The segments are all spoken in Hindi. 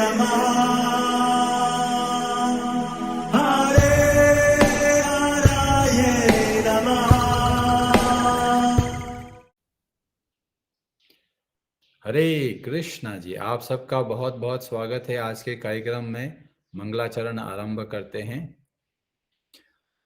नमः हरे हराये नमः। हरे कृष्णा जी, आप सबका बहुत बहुत स्वागत है। आज के कार्यक्रम में मंगलाचरण आरंभ करते हैं।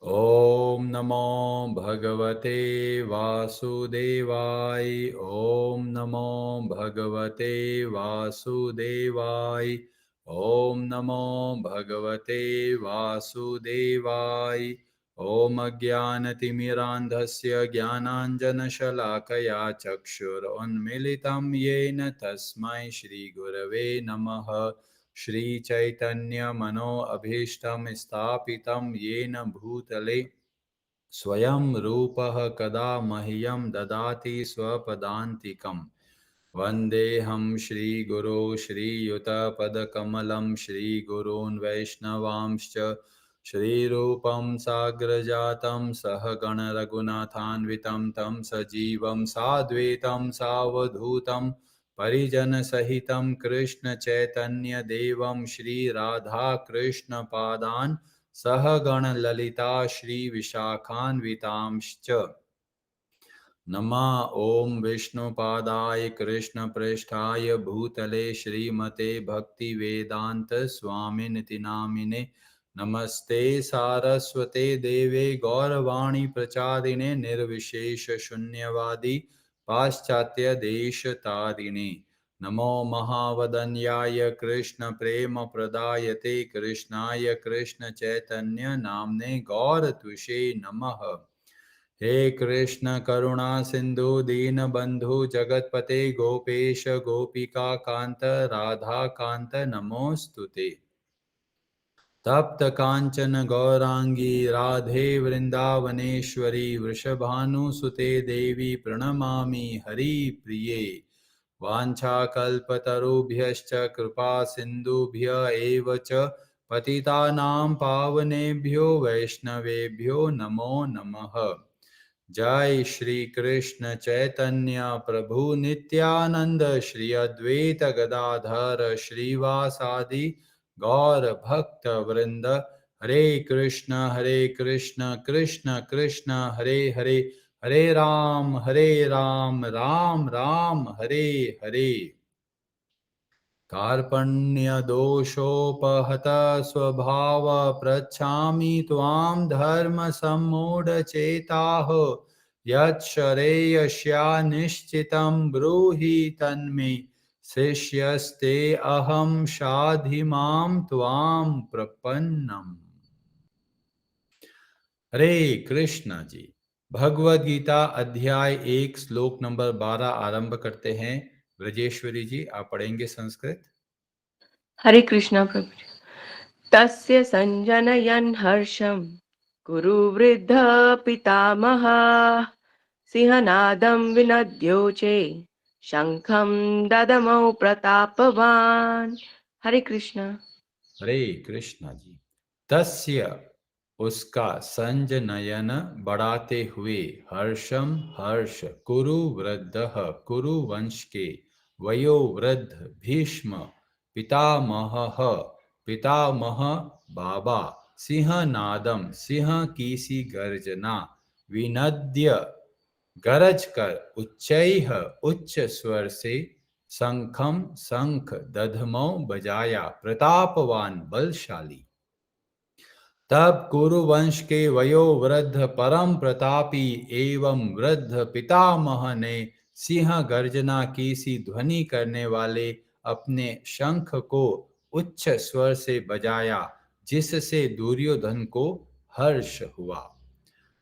ओम नमो भगवते वासुदेवाय। ओम नमो भगवते वासुदेवाय। ओम नमो भगवते वासुदेवाय। ओम अज्ञानतिमिरान्धस्य ज्ञानाञ्जनशलाकया चक्षुरुन्मीलितं येन तस्मै श्रीगुरवे नमः। श्रीचैतन्यमनोऽभीष्टं स्थापितं येन भूतले स्वयं रूपः कदा मह्यं ददाति स्वपदान्तिकम्। वन्देऽहं श्रीगुरो श्रीयुतपदकमलं श्रीगुरून् वैष्णवांश्च श्रीरूपं साग्रजातं सहगणरघुनाथान्वितं तं सजीवं साद्वैतं सावधूतं परिजनसहितं कृष्णचैतन्यदेवं श्रीराधाकृष्णपादान् सहगणललिता श्रीविशाखान्वितांश्च। नमः ओं विष्णुपादाय कृष्णप्रेष्ठाय भूतले श्रीमते भक्तिवेदांत स्वामिनिति नामिने। नमस्ते सारस्वते देवे गौरवाणी प्रचारिणे निर्विशेष शून्यवादी पाश्चात्य देशतारिणे। नमो महावदन्याय कृष्ण प्रेम प्रदायते कृष्णाय कृष्ण चैतन्य नामने गौरतुषे नमः। हे कृष्ण करुणा सिंधु दीनबंधु जगतपते गोपेश गोपिका कांत राधा कांत नमोस्तुते। तप्त कांचन गौरांगी राधे वृंदावनेश्वरी वृषभानुसुते देवी प्रणमामि हरिप्रिये। वाञ्छाकल्पतरुभ्यश्च कृपा सिन्धुभ्य एव च पतितानां पावनेभ्यो वैष्णवेभ्यो नमो नमः। जय श्री कृष्ण चैतन्य प्रभु नित्यानंद श्री अद्वैत गदाधर श्रीवासादि गौर भक्त वृंद। हरे कृष्ण कृष्ण कृष्ण हरे हरे, हरे राम राम राम हरे हरे। कार्पण्यदोषोपहत स्वभाव पृच्छामि त्वां धर्म सम्मूढचेताः। यच्छ्रेयस्या निश्चितं ब्रूहि तन्मे शिष्यस्ते अहं शाधिमां त्वां प्रपन्नम्। हरे कृष्णा जी, भगवद गीता अध्याय 1 श्लोक नंबर 12 आरंभ करते हैं। ब्रजेश्वरी जी, आप पढ़ेंगे संस्कृत। हरे कृष्णा प्रभु। तस्य संजनयन् हर्षं कुरु वृद्ध पितामहः। सिंहनादं विनद्योचे शंखं ददमौ प्रतापवान्। हरे कृष्ण। हरे कृष्णा जी, तस्य उसका संजनयन बढ़ाते हुए हर्षम हर्ष कुरु वृद्ध कुरु वंश के वयोवृद्ध भीष्म पितामह पितामह बाबा सिंहनादम सिंह की सी गर्जना विनद्य गरज कर उच्चैः उच्च स्वर से शंखम शंख दधमौ बजाया प्रतापवान बलशाली। तब कुरुवंश के वयोवृद्ध परम प्रतापी एवं वृद्ध पितामह ने सिंह गर्जना की सी ध्वनि करने वाले अपने शंख को उच्च स्वर से बजाया, जिससे दुर्योधन को हर्ष हुआ।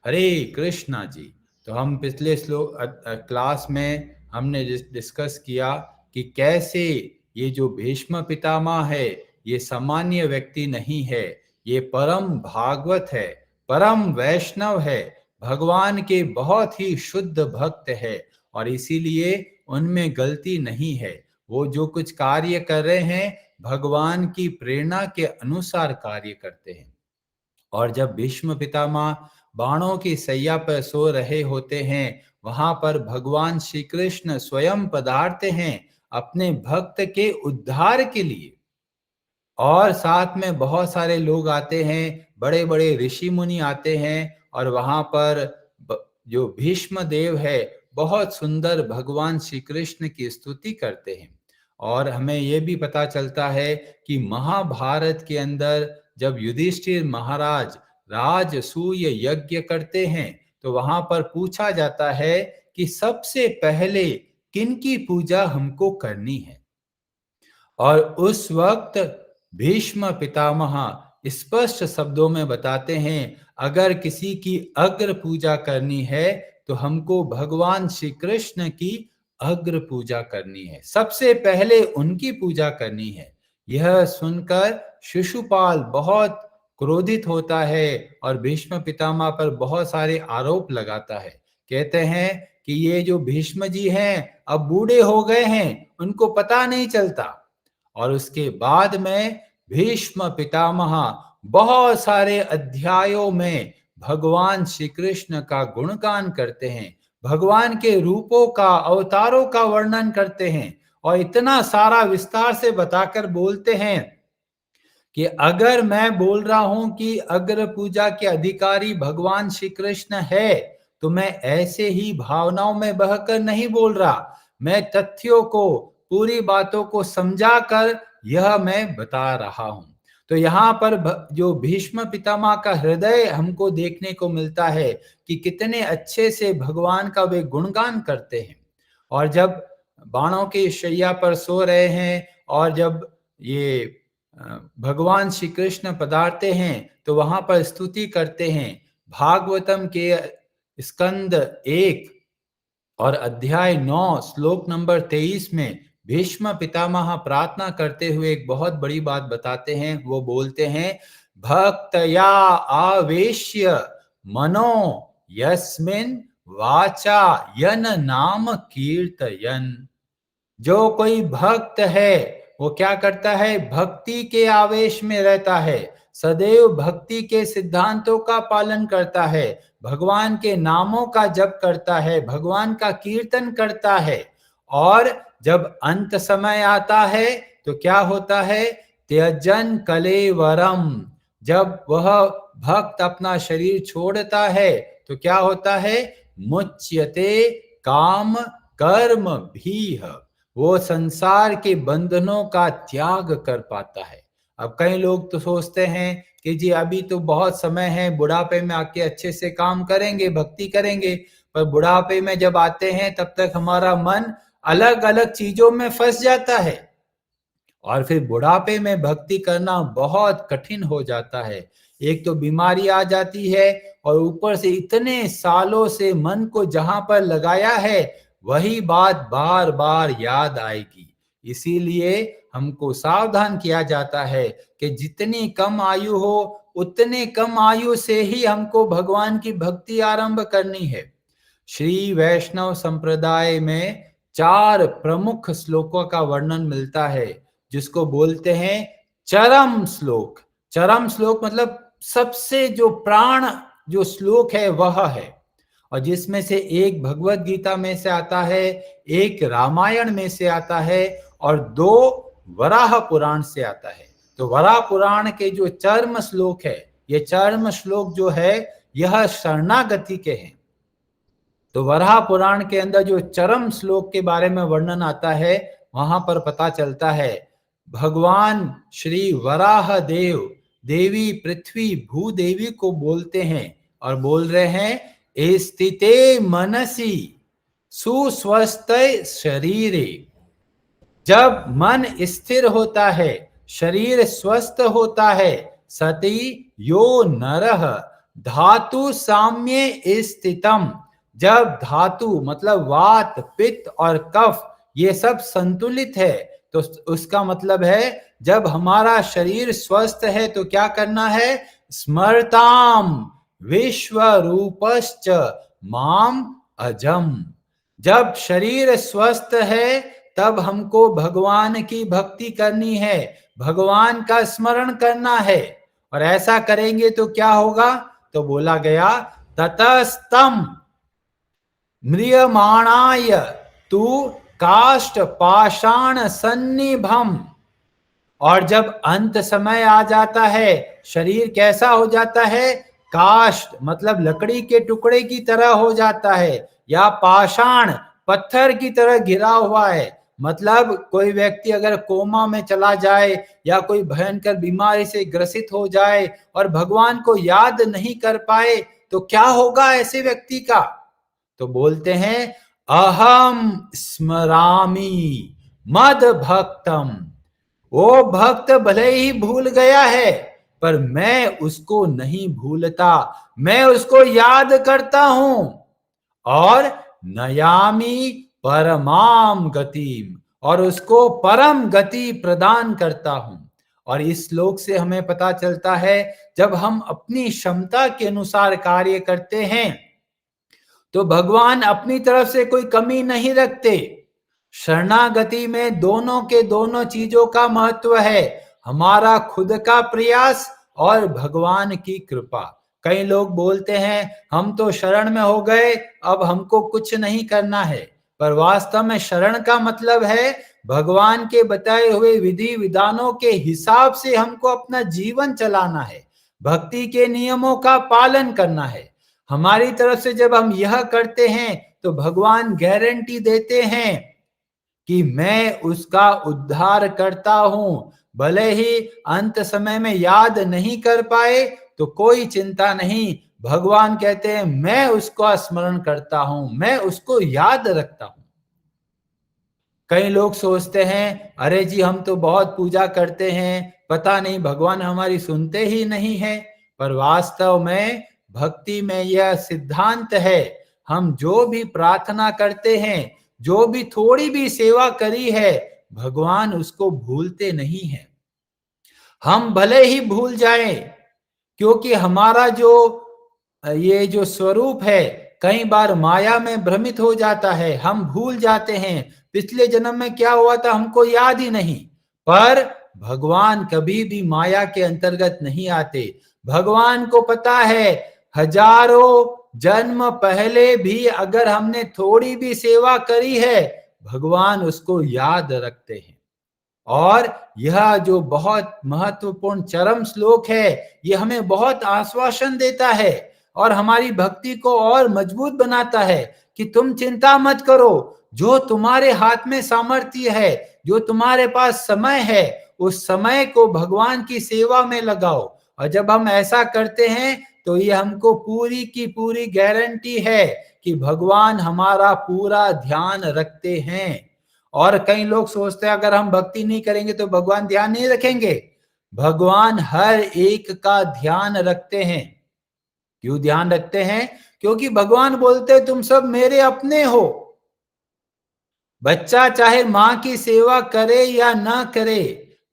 हरे कृष्णा जी, तो हम पिछले क्लास में हमने डिस्कस किया कि कैसे ये जो भीष्म पितामह है ये सामान्य व्यक्ति नहीं है, ये परम भागवत है, परम वैष्णव है, भगवान के बहुत ही शुद्ध भक्त है और इसीलिए उनमें गलती नहीं है। वो जो कुछ कार्य कर रहे हैं भगवान की प्रेरणा के अनुसार कार्य करते हैं। और जब भीष्म पितामह बाणों की सैया पर सो रहे होते हैं, वहां पर भगवान श्री कृष्ण स्वयं पधारते हैं अपने भक्त के उद्धार के लिए। और साथ में बहुत सारे लोग आते हैं, बड़े बड़े ऋषि मुनि आते हैं और वहां पर जो भीष्म देव है बहुत सुंदर भगवान श्री कृष्ण की स्तुति करते हैं। और हमें यह भी पता चलता है कि महाभारत के अंदर जब युधिष्ठिर महाराज राजसूय यज्ञ करते हैं तो वहां पर पूछा जाता है कि सबसे पहले किनकी पूजा हमको करनी है। और उस वक्त भीष्म पितामह स्पष्ट शब्दों में बताते हैं, अगर किसी की अग्र पूजा करनी है तो हमको भगवान श्री कृष्ण की अग्र पूजा करनी है, सबसे पहले उनकी पूजा करनी है। यह सुनकर शिशुपाल बहुत क्रोधित होता है और भीष्म पितामह पर बहुत सारे आरोप लगाता है। कहते हैं कि ये जो भीष्म जी हैं अब बूढ़े हो गए हैं, उनको पता नहीं चलता। और उसके बाद में भीष्म पितामह बहुत सारे अध्यायों में भगवान श्री कृष्ण का गुणगान करते हैं, भगवान के रूपों का, अवतारों का वर्णन करते हैं और इतना सारा विस्तार से बताकर बोलते हैं कि अगर मैं बोल रहा हूं कि अग्र पूजा के अधिकारी भगवान श्री कृष्ण है तो मैं ऐसे ही भावनाओं में बहकर नहीं बोल रहा, मैं तथ्यों को, पूरी बातों को समझाकर यह मैं बता रहा हूं। तो यहाँ पर जो भीष्म पितामह का हृदय हमको देखने को मिलता है कि कितने अच्छे से भगवान का वे गुणगान करते हैं। और जब बाणों की शैया पर सो रहे हैं और जब ये भगवान श्री कृष्ण पधारते हैं तो वहां पर स्तुति करते हैं। भागवतम के स्कंद 1 और अध्याय 9 श्लोक नंबर 23 में भीष्म पितामह प्रार्थना करते हुए एक बहुत बड़ी बात बताते हैं। वो बोलते हैं, भक्तया आवेश्य मनो यस्मिन वाचा यन नाम कीर्तयन। जो कोई भक्त है वो क्या करता है, भक्ति के आवेश में रहता है, सदैव भक्ति के सिद्धांतों का पालन करता है, भगवान के नामों का जप करता है, भगवान का कीर्तन करता है। और जब अंत समय आता है तो क्या होता है, त्यजन कलेवरम। जब वह भक्त अपना शरीर छोड़ता है तो क्या होता है, मुच्यते काम कर्म भीह। वो संसार के बंधनों का त्याग कर पाता है। अब कई लोग तो सोचते हैं कि जी अभी तो बहुत समय है, बुढ़ापे में आके अच्छे से काम करेंगे, भक्ति करेंगे, पर बुढ़ापे में जब आते हैं तब तक हमारा मन अलग अलग चीजों में फंस जाता है और फिर बुढ़ापे में भक्ति करना बहुत कठिन हो जाता है। एक तो बीमारी आ जाती है और ऊपर से इतने सालों से मन को जहां पर लगाया है वही बात बार बार याद आएगी। इसीलिए हमको सावधान किया जाता है कि जितनी कम आयु हो उतने कम आयु से ही हमको भगवान की भक्ति आरंभ करनी है। श्री वैष्णव संप्रदाय में 4 प्रमुख श्लोकों का वर्णन मिलता है जिसको बोलते हैं चरम श्लोक। चरम श्लोक मतलब सबसे जो प्राण जो श्लोक है वह है, और जिसमें से एक भगवत गीता में से आता है, एक रामायण में से आता है और 2 वराह पुराण से आता है। तो वराह पुराण के जो चर्म श्लोक है, ये चर्म श्लोक जो है यह शरणागति के हैं। तो वराह पुराण के अंदर जो चरम श्लोक के बारे में वर्णन आता है वहां पर पता चलता है भगवान श्री वराह देव देवी पृथ्वी भूदेवी को बोलते हैं और बोल रहे हैं, स्थिते मनसी सुस्वस्थ शरीरे। जब मन स्थिर होता है, शरीर स्वस्थ होता है, सती यो नरः धातु साम्ये स्थितम। जब धातु मतलब वात, पित्त और कफ ये सब संतुलित है तो उसका मतलब है जब हमारा शरीर स्वस्थ है तो क्या करना है, स्मरताम विश्व रूपश्च माम अजम। जब शरीर स्वस्थ है तब हमको भगवान की भक्ति करनी है, भगवान का स्मरण करना है। और ऐसा करेंगे तो क्या होगा, तो बोला गया ततस्तम म्रियमाणाय तू काष्ठ पाषाण सन्निभम। और जब अंत समय आ जाता है, शरीर कैसा हो जाता है? काष्ठ मतलब लकड़ी के टुकड़े की तरह हो जाता है, या पाषाण पत्थर की तरह घिरा हुआ है। मतलब कोई व्यक्ति अगर कोमा में चला जाए या कोई भयंकर बीमारी से ग्रसित हो जाए और भगवान को याद नहीं कर पाए, तो क्या होगा ऐसे व्यक्ति का? तो बोलते हैं अहम स्मरामि मद भक्तम। वो भक्त भले ही भूल गया है, पर मैं उसको नहीं भूलता, मैं उसको याद करता हूं। और नयामि परमाम गतिम, और उसको परम गति प्रदान करता हूं। और इस श्लोक से हमें पता चलता है, जब हम अपनी क्षमता के अनुसार कार्य करते हैं तो भगवान अपनी तरफ से कोई कमी नहीं रखते। शरणागति में दोनों के दोनों चीजों का महत्व है, हमारा खुद का प्रयास और भगवान की कृपा। कई लोग बोलते हैं हम तो शरण में हो गए, अब हमको कुछ नहीं करना है। पर वास्तव में शरण का मतलब है भगवान के बताए हुए विधि विधानों के हिसाब से हमको अपना जीवन चलाना है, भक्ति के नियमों का पालन करना है। हमारी तरफ से जब हम यह करते हैं तो भगवान गारंटी देते हैं कि मैं उसका उद्धार करता हूं। भले ही अंत समय में याद नहीं कर पाए तो कोई चिंता नहीं, भगवान कहते हैं मैं उसका स्मरण करता हूं, मैं उसको याद रखता हूं। कई लोग सोचते हैं अरे जी हम तो बहुत पूजा करते हैं, पता नहीं भगवान हमारी सुनते ही नहीं है। पर वास्तव में भक्ति में यह सिद्धांत है, हम जो भी प्रार्थना करते हैं, जो भी थोड़ी भी सेवा करी है, भगवान उसको भूलते नहीं है। हम भले ही भूल जाएं, क्योंकि हमारा ये जो स्वरूप है कई बार माया में भ्रमित हो जाता है, हम भूल जाते हैं पिछले जन्म में क्या हुआ था हमको याद ही नहीं। पर भगवान कभी भी माया के अंतर्गत नहीं आते। भगवान को पता है हजारों जन्म पहले भी अगर हमने थोड़ी भी सेवा करी है, भगवान उसको याद रखते हैं। और यह जो बहुत महत्वपूर्ण चरम श्लोक है, यह हमें बहुत आश्वासन देता है और हमारी भक्ति को और मजबूत बनाता है कि तुम चिंता मत करो, जो तुम्हारे हाथ में सामर्थ्य है, जो तुम्हारे पास समय है, उस समय को भगवान की सेवा में लगाओ। और जब हम ऐसा करते हैं तो ये हमको पूरी की पूरी गारंटी है कि भगवान हमारा पूरा ध्यान रखते हैं। और कई लोग सोचते हैं अगर हम भक्ति नहीं करेंगे तो भगवान ध्यान नहीं रखेंगे। भगवान हर एक का ध्यान रखते हैं। क्यों ध्यान रखते हैं? क्योंकि भगवान बोलते हैं तुम सब मेरे अपने हो। बच्चा चाहे मां की सेवा करे या ना करे,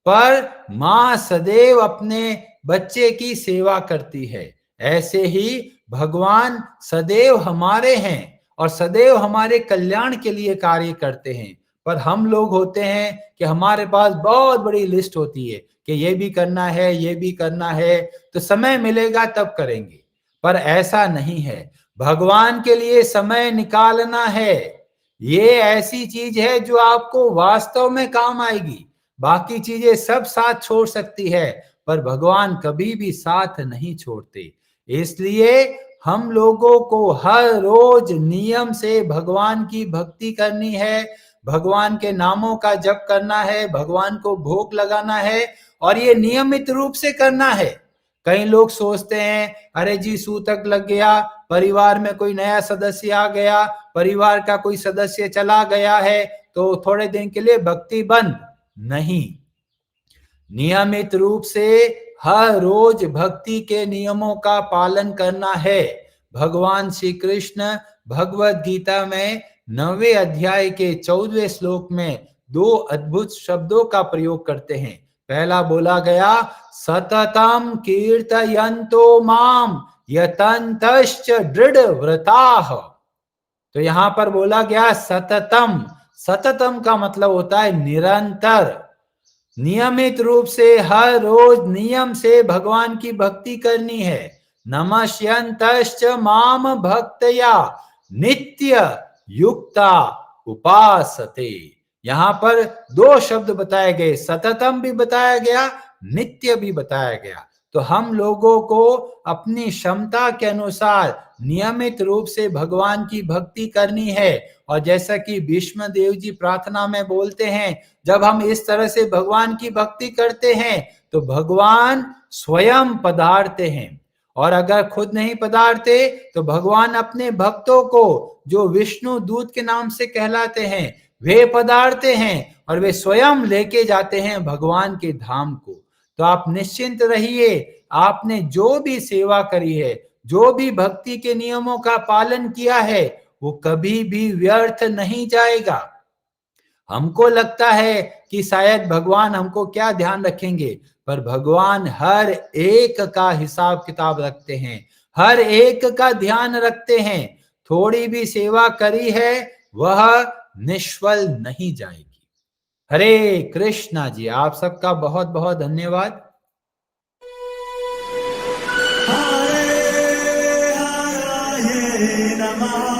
पर मां सदैव अपने बच्चे की सेवा करती है। ऐसे ही भगवान सदैव हमारे हैं और सदैव हमारे कल्याण के लिए कार्य करते हैं। पर हम लोग होते हैं कि हमारे पास बहुत बड़ी लिस्ट होती है कि ये भी करना है, ये भी करना है, तो समय मिलेगा तब करेंगे। पर ऐसा नहीं है, भगवान के लिए समय निकालना है, ये ऐसी चीज है जो आपको वास्तव में काम आएगी। बाकी चीजें सब साथ छोड़ सकती है, पर भगवान कभी भी साथ नहीं छोड़ते। इसलिए हम लोगों को हर रोज नियम से भगवान की भक्ति करनी है, भगवान के नामों का जप करना है, भगवान को भोग लगाना है, और ये नियमित रूप से करना है। कई लोग सोचते हैं अरे जी सूतक लग गया, परिवार में कोई नया सदस्य आ गया, परिवार का कोई सदस्य चला गया है तो थोड़े दिन के लिए भक्ति बंद। नहीं, नियमित रूप से हर रोज भक्ति के नियमों का पालन करना है। भगवान श्री कृष्ण भगवत गीता में 9वें अध्याय के 14वें श्लोक में दो अद्भुत शब्दों का प्रयोग करते हैं। पहला बोला गया सततम कीर्तयन्तो माम यतन्तश्च दृढ़ व्रताः। तो यहां पर बोला गया सततम। सततम का मतलब होता है निरंतर, नियमित रूप से हर रोज नियम से भगवान की भक्ति करनी है। नमस्यन्तश्च माम भक्तया नित्य युक्ता उपासते। यहाँ पर दो शब्द बताए गए, सततम भी बताया गया, नित्य भी बताया गया। तो हम लोगों को अपनी क्षमता के अनुसार नियमित रूप से भगवान की भक्ति करनी है। और जैसा कि भीष्म देव जी प्रार्थना में बोलते हैं, जब हम इस तरह से भगवान की भक्ति करते हैं तो भगवान स्वयं पधारते हैं। और अगर खुद नहीं पधारते तो भगवान अपने भक्तों को, जो विष्णु दूत के नाम से कहलाते हैं, वे पधारते हैं और वे स्वयं लेके जाते हैं भगवान के धाम को। तो आप निश्चिंत रहिए, आपने जो भी सेवा करी है, जो भी भक्ति के नियमों का पालन किया है, वो कभी भी व्यर्थ नहीं जाएगा। हमको लगता है कि शायद भगवान हमको क्या ध्यान रखेंगे, पर भगवान हर एक का हिसाब किताब रखते हैं, हर एक का ध्यान रखते हैं। थोड़ी भी सेवा करी है वह निष्फल नहीं जाएगी। हरे कृष्णा जी, आप सबका बहुत बहुत धन्यवाद। हरे हरे नमः।